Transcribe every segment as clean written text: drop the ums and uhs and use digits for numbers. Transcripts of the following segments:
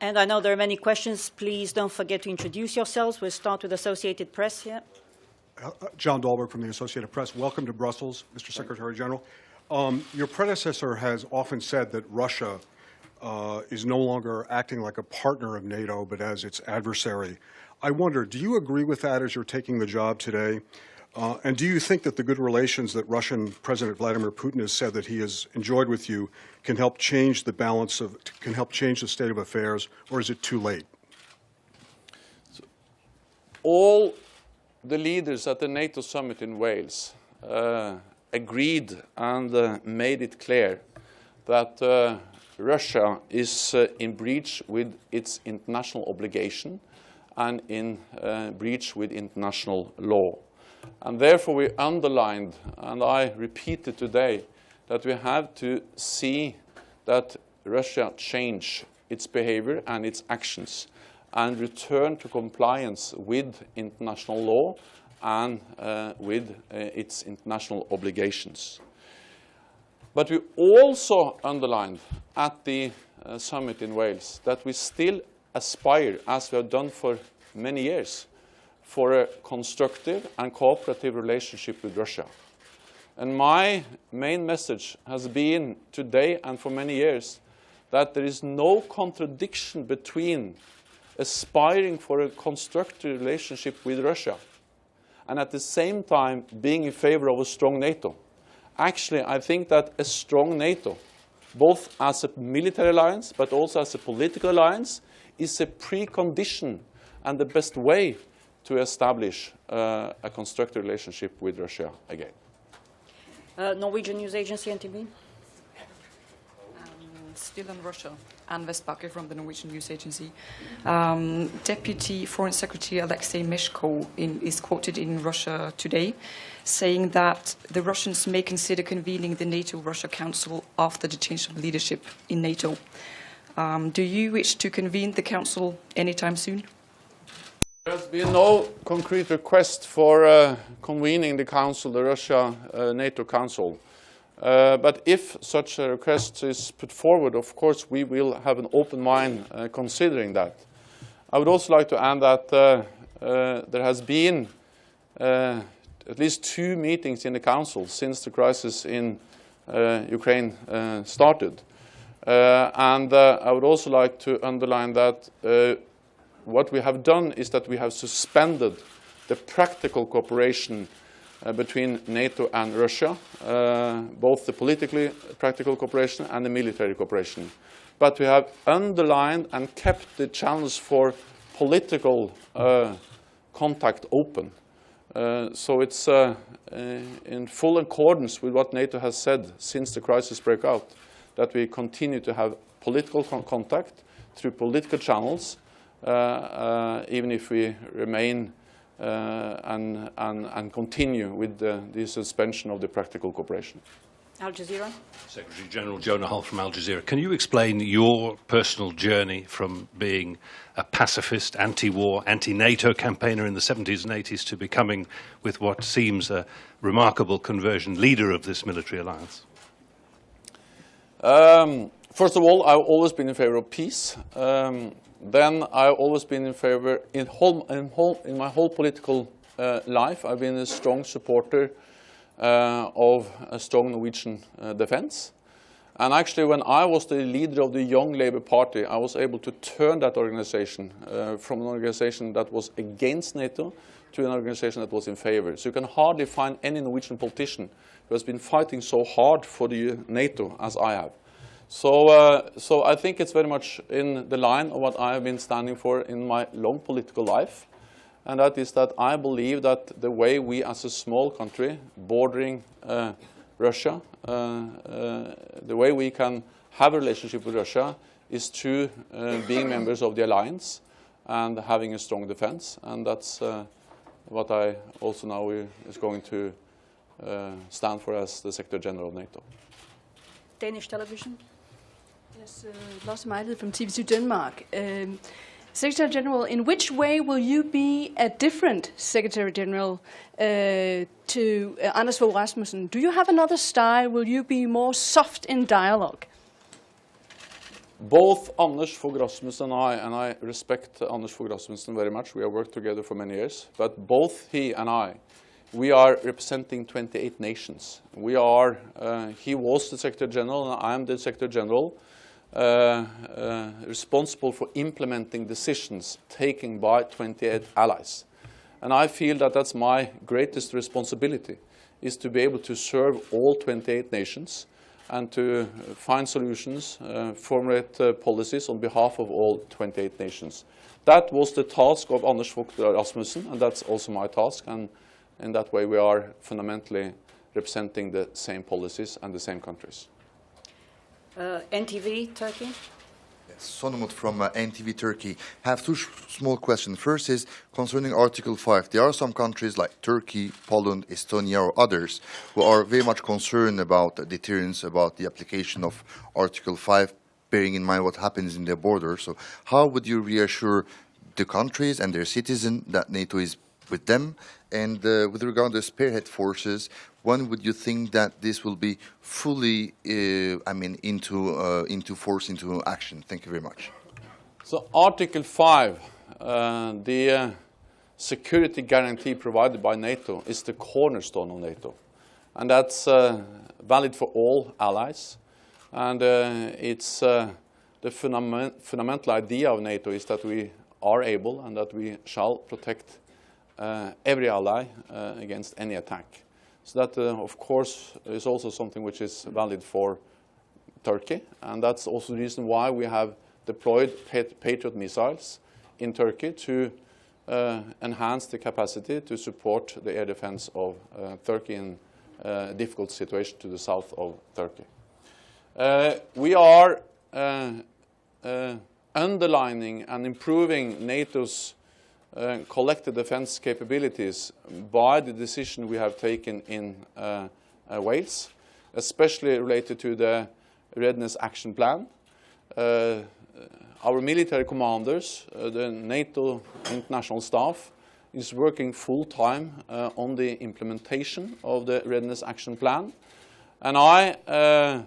And I know there are many questions. Please don't forget to introduce yourselves. We'll start with Associated Press here. John Dahlberg from the Associated Press. Welcome to Brussels, Mr. Secretary General. Your predecessor has often said that Russia is no longer acting like a partner of NATO, but as its adversary. I wonder, do you agree with that as you're taking the job today? And do you think that the good relations that Russian President Vladimir Putin has said that he has enjoyed with you can help change the balance of, can help change the state of affairs, or is it too late? All the leaders at the NATO summit in Wales agreed and made it clear that Russia is in breach with its international obligation and in breach with international law. And therefore we underlined, and I repeat it today, that we have to see that Russia change its behavior and its actions and return to compliance with international law and with its international obligations. But we also underlined at the summit in Wales that we still aspire, as we have done for many years, for a constructive and cooperative relationship with Russia. And my main message has been today and for many years that there is no contradiction between aspiring for a constructive relationship with Russia and at the same time being in favor of a strong NATO. Actually, I think that a strong NATO, both as a military alliance but also as a political alliance, is a precondition and the best way to establish a constructive relationship with Russia again. Norwegian News Agency, NTB. Still on Russia, Anne Vestbakke from the Norwegian News Agency. Deputy Foreign Secretary Alexei Meshko is quoted in Russia today, saying that the Russians may consider convening the NATO-Russia Council after the change of leadership in NATO. Do you wish to convene the Council anytime soon? There has been no concrete request for convening the Council, the Russia-NATO Council. But if such a request is put forward, of course, we will have an open mind considering that. I would also like to add that there has been at least 2 meetings in the Council since the crisis in Ukraine started. And I would also like to underline that what we have done is that we have suspended the practical cooperation between NATO and Russia, both the politically practical cooperation and the military cooperation. But we have underlined and kept the channels for political contact open. So it's in full accordance with what NATO has said since the crisis broke out, that we continue to have political contact through political channels, even if we remain and continue with the suspension of the practical cooperation. Al Jazeera. Secretary General Jonah Hull from Al Jazeera. Can you explain your personal journey from being a pacifist, anti-war, anti-NATO campaigner in the 70s and 80s to becoming, with what seems a remarkable conversion, leader of this military alliance? First of all, I've always been in favor of peace. Then I've always been in favor, in my whole political life, I've been a strong supporter of a strong Norwegian defense. And actually, when I was the leader of the Young Labour Party, I was able to turn that organization from an organization that was against NATO to an organization that was in favor. So you can hardly find any Norwegian politician who has been fighting so hard for the NATO as I have. So I think it's very much in the line of what I have been standing for in my long political life, and that is that I believe that the way we as a small country bordering Russia, the way we can have a relationship with Russia is through being members of the alliance and having a strong defense, and that's what I also now is going to stand for as the Secretary General of NATO. Danish television. Yes, Lotte Mejled from TV2 Denmark. Secretary General, in which way will you be a different Secretary General to Anders Fogh Rasmussen? Do you have another style? Will you be more soft in dialogue? Both Anders Fogh Rasmussen and I respect Anders Fogh Rasmussen very much. We have worked together for many years. But both he and I, we are representing 28 nations. We are, he was the Secretary General and I am the Secretary General, responsible for implementing decisions taken by 28 allies. And I feel that that's my greatest responsibility, is to be able to serve all 28 nations and to find solutions, formulate policies on behalf of all 28 nations. That was the task of Anders Fogh Rasmussen, and that's also my task. And in that way, we are fundamentally representing the same policies and the same countries. NTV, Turkey. Sonumut from NTV Turkey. I have two small questions. First is concerning Article 5. There are some countries like Turkey, Poland, Estonia or others who are very much concerned about deterrence, about the application of Article 5, bearing in mind what happens in their border. So how would you reassure the countries and their citizens that NATO is with them? And with regard to spearhead forces, when would you think that this will be fully, into force, into action? Thank you very much. So Article 5, the security guarantee provided by NATO, is the cornerstone of NATO. And that's valid for all allies. And it's the fundamental idea of NATO is that we are able and that we shall protect every ally against any attack. So that, of course, is also something which is valid for Turkey. And that's also the reason why we have deployed Patriot missiles in Turkey to enhance the capacity to support the air defense of Turkey in a difficult situation to the south of Turkey. We are underlining and improving NATO's collective defense capabilities by the decision we have taken in Wales, especially related to the Readiness Action Plan. Our military commanders, the NATO international staff, is working full-time on the implementation of the Readiness Action Plan. And I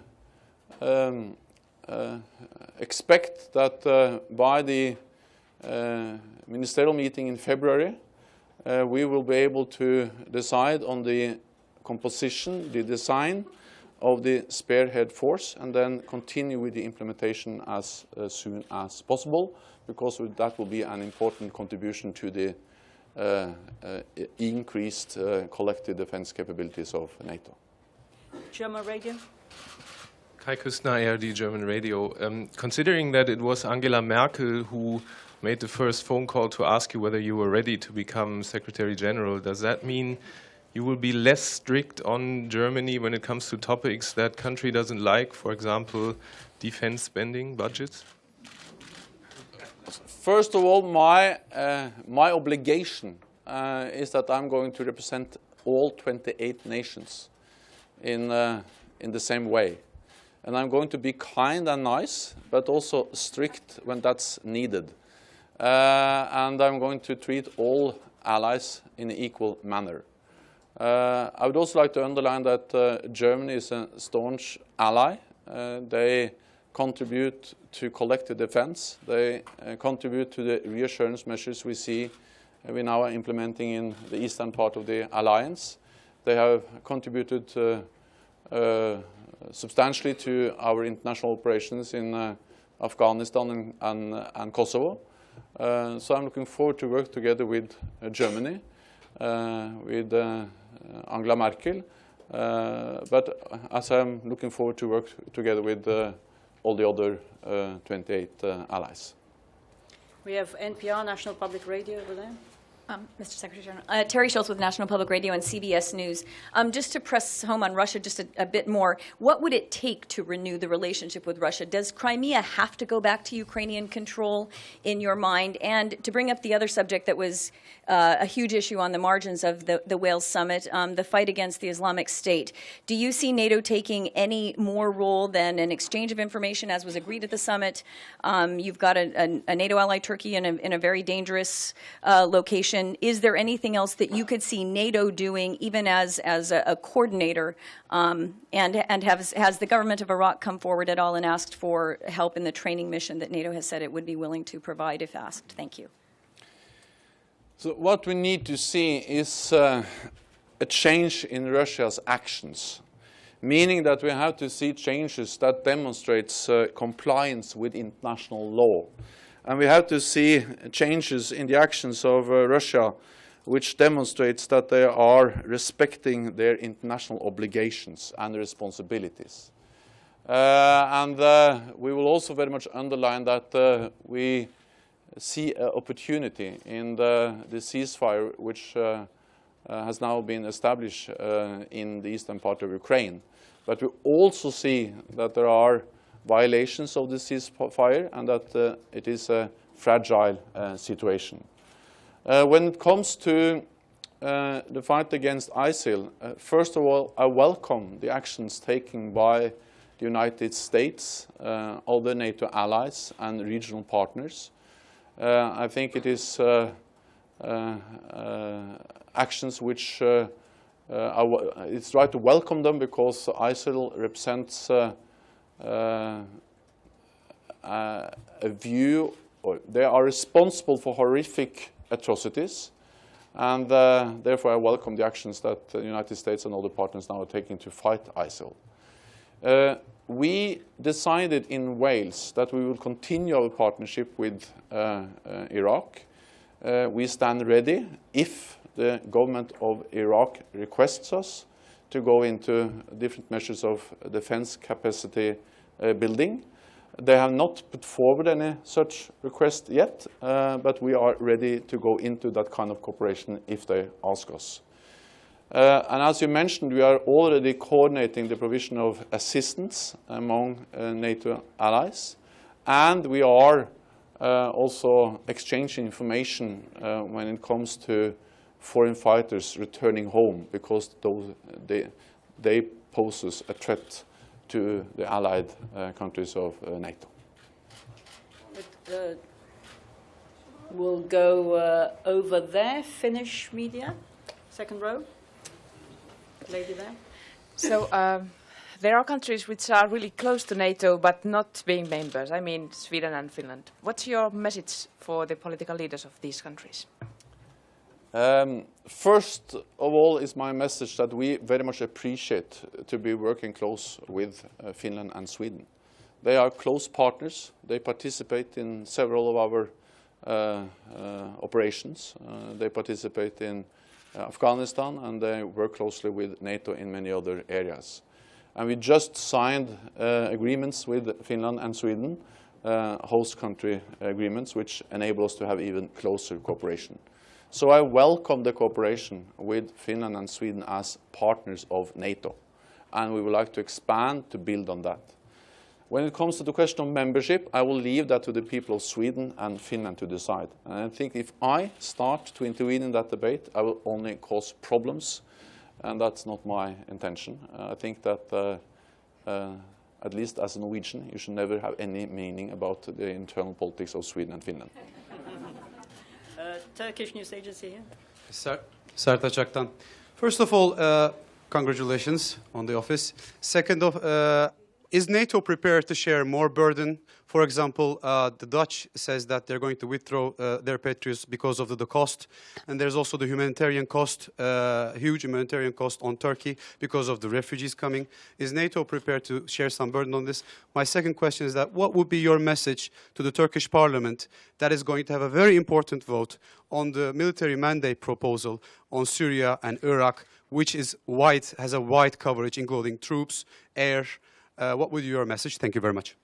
expect that by the ministerial meeting in February, we will be able to decide on the composition, the design of the spearhead force, and then continue with the implementation as soon as possible, because that will be an important contribution to the increased collective defense capabilities of NATO. German radio. Kai Küstner, ARD German Radio. Considering that it was Angela Merkel who made the first phone call to ask you whether you were ready to become Secretary General, does that mean you will be less strict on Germany when it comes to topics that country doesn't like, for example, defense spending budgets? First of all, my obligation is that I'm going to represent all 28 nations in the same way. And I'm going to be kind and nice, but also strict when that's needed. And I'm going to treat all allies in an equal manner. I would also like to underline that Germany is a staunch ally. They contribute to collective defense. They contribute to the reassurance measures we see we now are implementing in the eastern part of the alliance. They have contributed substantially to our international operations in Afghanistan and Kosovo. So I'm looking forward to work together with Germany, with Angela Merkel, but as I'm looking forward to work together with all the other 28 allies. We have NPR, National Public Radio, over there. Mr. Secretary General. Terry Schultz with National Public Radio and CBS News. Just to press home on Russia just a bit more, what would it take to renew the relationship with Russia? Does Crimea have to go back to Ukrainian control in your mind? And to bring up the other subject that was a huge issue on the margins of the Wales summit, the fight against the Islamic State. Do you see NATO taking any more role than an exchange of information as was agreed at the summit? You've got a NATO ally, Turkey, in a very dangerous location. question, is there anything else that you could see NATO doing, even as a coordinator? And has the government of Iraq come forward at all and asked for help in the training mission that NATO has said it would be willing to provide if asked? Thank you. So what we need to see is a change in Russia's actions, meaning that we have to see changes that demonstrates compliance with international law. And we have to see changes in the actions of Russia which demonstrates that they are respecting their international obligations and responsibilities. And we will also very much underline that we see an opportunity in the ceasefire which has now been established in the eastern part of Ukraine. But we also see that there are violations of the ceasefire and that it is a fragile situation. When it comes to the fight against ISIL, first of all, I welcome the actions taken by the United States, other NATO allies and regional partners. I think it is actions which it's right to welcome them because ISIL represents a view, or they are responsible for horrific atrocities, and therefore I welcome the actions that the United States and other partners now are taking to fight ISIL. We decided in Wales that we will continue our partnership with Iraq. We stand ready if the government of Iraq requests us to go into different measures of defense capacity building. They have not put forward any such request yet, but we are ready to go into that kind of cooperation if they ask us. And as you mentioned, we are already coordinating the provision of assistance among NATO allies, and we are also exchanging information when it comes to foreign fighters returning home, because they pose a threat to the allied countries of NATO. We'll go over there, Finnish media, second row. Lady there. So there are countries which are really close to NATO but not being members. I mean Sweden and Finland. What's your message for the political leaders of these countries? First of all is my message that we very much appreciate to be working close with Finland and Sweden. They are close partners. They participate in several of our operations. They participate in Afghanistan, and they work closely with NATO in many other areas. And we just signed agreements with Finland and Sweden, host country agreements, which enable us to have even closer cooperation. So I welcome the cooperation with Finland and Sweden as partners of NATO, and we would like to expand to build on that. When it comes to the question of membership, I will leave that to the people of Sweden and Finland to decide. And I think if I start to intervene in that debate, I will only cause problems, and that's not my intention. I think that, at least as a Norwegian, you should never have any meaning about the internal politics of Sweden and Finland. Turkish news agency here. Sertaç Aktan. First of all, congratulations on the office. Second of, is NATO prepared to share more burden? For example, the Dutch says that they're going to withdraw their patriots because of the cost. And there's also the humanitarian cost, huge humanitarian cost on Turkey because of the refugees coming. Is NATO prepared to share some burden on this? My second question is that what would be your message to the Turkish parliament that is going to have a very important vote on the military mandate proposal on Syria and Iraq, which is wide, has a wide coverage, including troops, air. What would be your message? Thank you very much.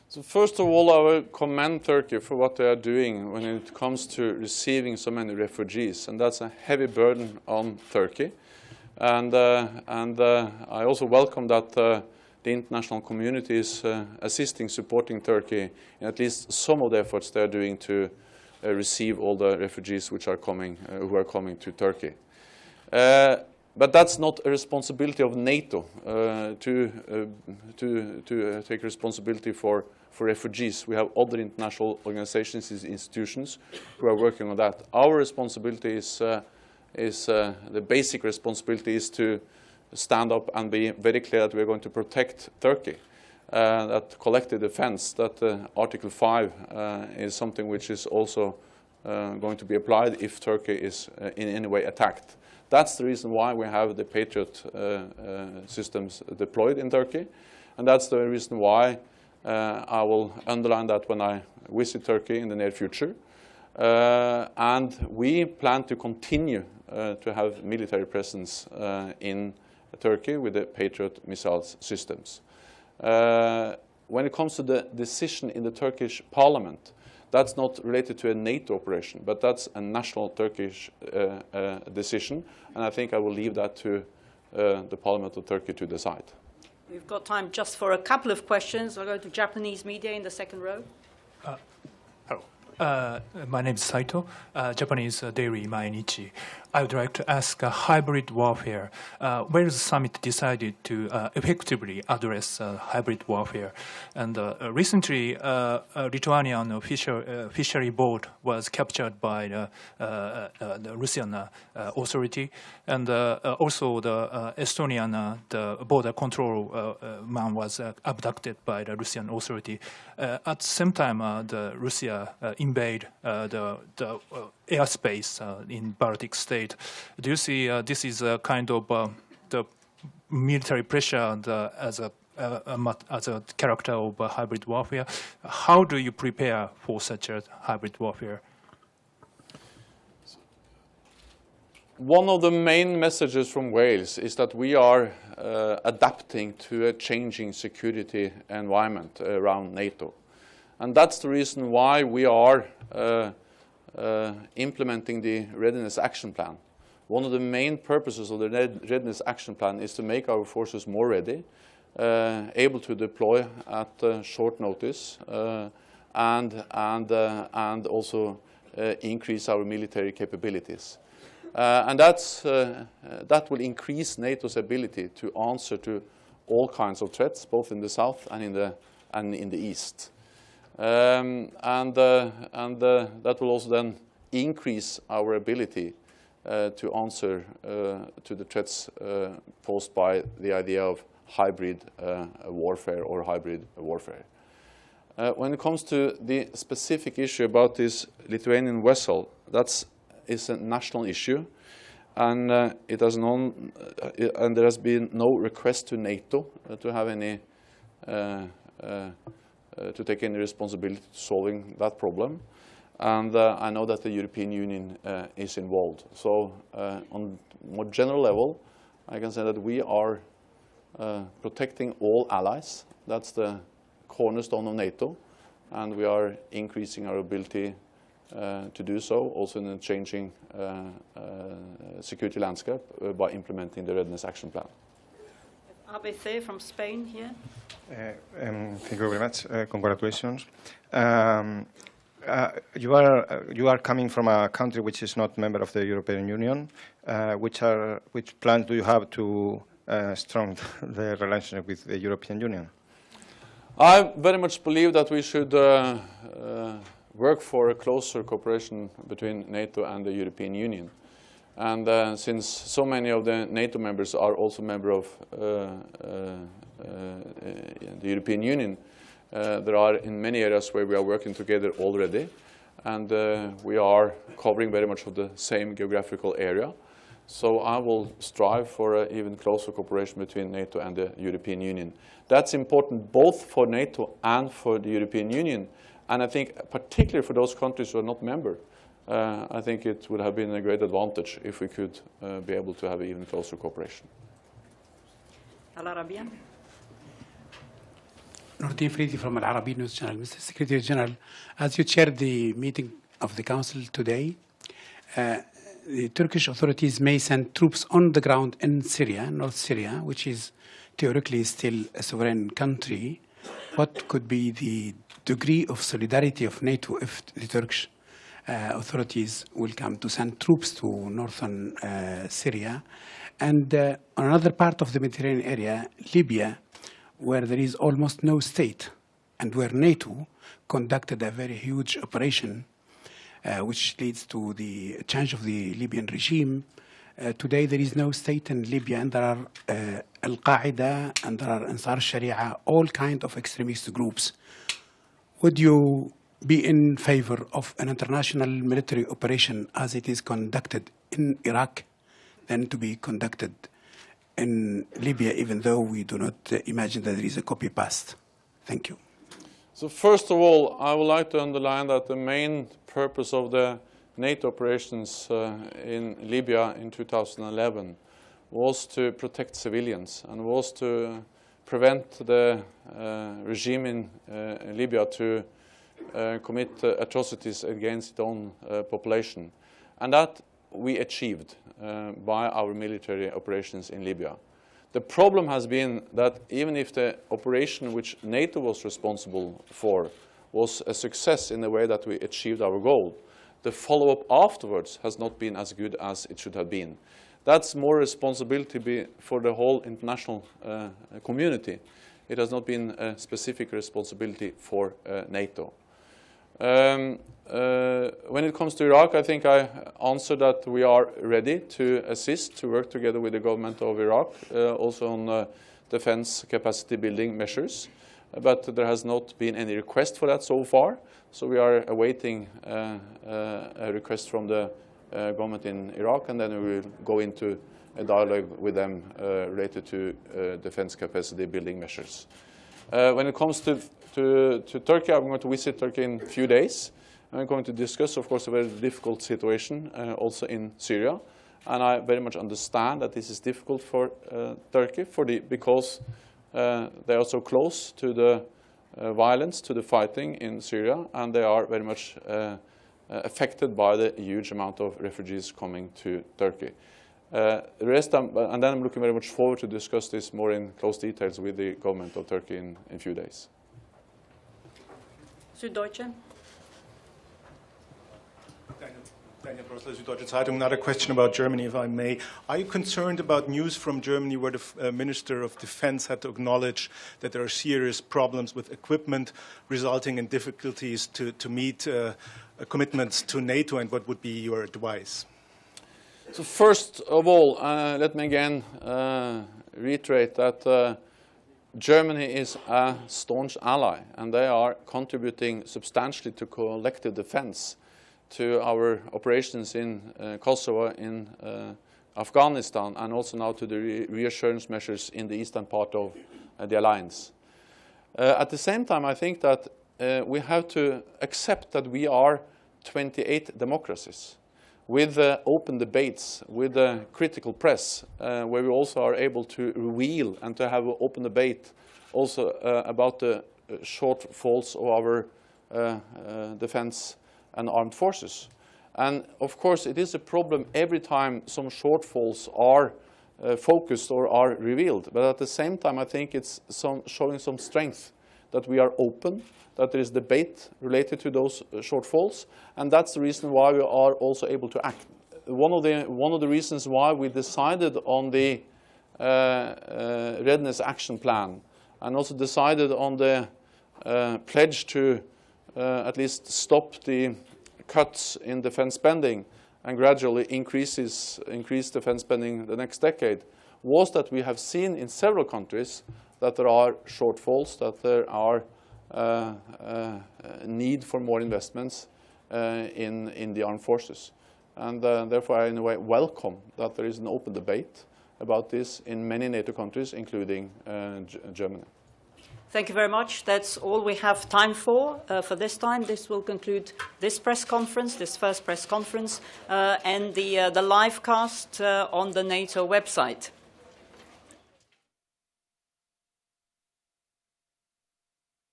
So first of all, I will commend Turkey for what they are doing when it comes to receiving so many refugees, and that's a heavy burden on Turkey. And I also welcome that the international community is assisting, supporting Turkey in at least some of the efforts they are doing to receive all the refugees which are coming, who are coming to Turkey. But that's not a responsibility of NATO to take responsibility for refugees. We have other international organizations and institutions who are working on that. Our responsibility is the basic responsibility is to stand up and be very clear that we are going to protect Turkey. That collective defense, that Article 5 is something which is also going to be applied if Turkey is in any way attacked. That's the reason why we have the Patriot systems deployed in Turkey, and that's the reason why I will underline that when I visit Turkey in the near future. And we plan to continue to have military presence in Turkey with the Patriot missile systems. When it comes to the decision in the Turkish parliament, that's not related to a NATO operation, but that's a national Turkish decision, and I think I will leave that to the Parliament of Turkey to decide. We've got time just for a couple of questions. I'll go to Japanese media in the second row. My name is Saito, Japanese daily Mainichi. I would like to ask hybrid warfare. Where the summit decided to effectively address hybrid warfare? And recently, Lithuanian fishery boat was captured by the Russian authority, and also the Estonian the border control man was abducted by the Russian authority. At the same time, the Russia invade the airspace in Baltic state. Do you see this is a kind of the military pressure as a character of hybrid warfare? How do you prepare for such a hybrid warfare? One of the main messages from Wales is that we are adapting to a changing security environment around NATO. And that's the reason why we are implementing the Readiness Action Plan. One of the main purposes of the Readiness Action Plan is to make our forces more ready, able to deploy at short notice, and also increase our military capabilities. And that will increase NATO's ability to answer to all kinds of threats, both in the south and in the east. And that will also then increase our ability to answer to the threats posed by the idea of hybrid warfare or hybrid warfare. When it comes to the specific issue about this Lithuanian vessel, that is a national issue, and there has been no request to NATO to have any to take any responsibility to solving that problem. And I know that the European Union is involved. So on a more general level, I can say that we are protecting all allies. That's the cornerstone of NATO. And we are increasing our ability to do so, also in a changing security landscape by implementing the Readiness Action Plan. ABC from Spain here. Thank you very much. Congratulations. You are coming from a country which is not a member of the European Union. Which plans do you have to strengthen the relationship with the European Union? I very much believe that we should work for a closer cooperation between NATO and the European Union. And since so many of the NATO members are also members of the European Union, there are in many areas where we are working together already, and we are covering very much of the same geographical area. So I will strive for an even closer cooperation between NATO and the European Union. That's important both for NATO and for the European Union, and I think particularly for those countries who are not members. I think it would have been a great advantage if we could be able to have even closer cooperation. Al Arabiya. Nordin Fridi from Al Arabi News Channel. Mr. Secretary General, as you chaired the meeting of the Council today, the Turkish authorities may send troops on the ground in Syria, North Syria, which is theoretically still a sovereign country. What could be the degree of solidarity of NATO if the Turkish authorities will come to send troops to northern Syria? And another part of the Mediterranean area, Libya, where there is almost no state, and where NATO conducted a very huge operation, which leads to the change of the Libyan regime. Today there is no state in Libya, and there are Al-Qaeda, and there are Ansar Sharia, all kinds of extremist groups. Would you be in favor of an international military operation as it is conducted in Iraq, than to be conducted in Libya, even though we do not imagine that there is a copy-paste? Thank you. So first of all, I would like to underline that the main purpose of the NATO operations in Libya in 2011 was to protect civilians and was to prevent the regime in Libya to commit atrocities against its own population. And that we achieved by our military operations in Libya. The problem has been that even if the operation which NATO was responsible for was a success in the way that we achieved our goal, the follow-up afterwards has not been as good as it should have been. That's more responsibility for the whole international community. It has not been a specific responsibility for NATO. When it comes to Iraq, I think I answered that we are ready to assist, to work together with the government of Iraq, also on defense capacity building measures. But there has not been any request for that so far. So we are awaiting a request from the government in Iraq, and then we will go into a dialogue with them related to defense capacity building measures. When it comes to Turkey, I'm going to visit Turkey in a few days. I'm going to discuss, of course, a very difficult situation also in Syria. And I very much understand that this is difficult for Turkey because they are so close to the violence, to the fighting in Syria, and they are very much affected by the huge amount of refugees coming to Turkey. And then I'm looking very much forward to discuss this more in close details with the government of Turkey in a few days. Süddeutsche. Daniel Brosler, Süddeutsche Zeitung. Another question about Germany, if I may. Are you concerned about news from Germany where the Minister of Defense had to acknowledge that there are serious problems with equipment resulting in difficulties to meet commitments to NATO, and what would be your advice? So first of all, let me again reiterate that Germany is a staunch ally, and they are contributing substantially to collective defense, to our operations in Kosovo, in Afghanistan, and also now to the reassurance measures in the eastern part of the alliance. At the same time, I think that we have to accept that we are 28 democracies with open debates, with a critical press, where we also are able to reveal and to have an open debate also about the shortfalls of our defense and armed forces. And of course, it is a problem every time some shortfalls are focused or are revealed. But at the same time, I think it's showing some strength that we are open, that there is debate related to those shortfalls, and that's the reason why we are also able to act. One of the reasons why we decided on the readiness action plan, and also decided on the pledge to at least stop the cuts in defense spending and gradually increase defense spending the next decade, was that we have seen in several countries that there are shortfalls, that there are need for more investments in the armed forces. And therefore, I in a way welcome that there is an open debate about this in many NATO countries, including Germany. Thank you very much. That's all we have time for this time. This will conclude this press conference, this first press conference, and the live cast on the NATO website.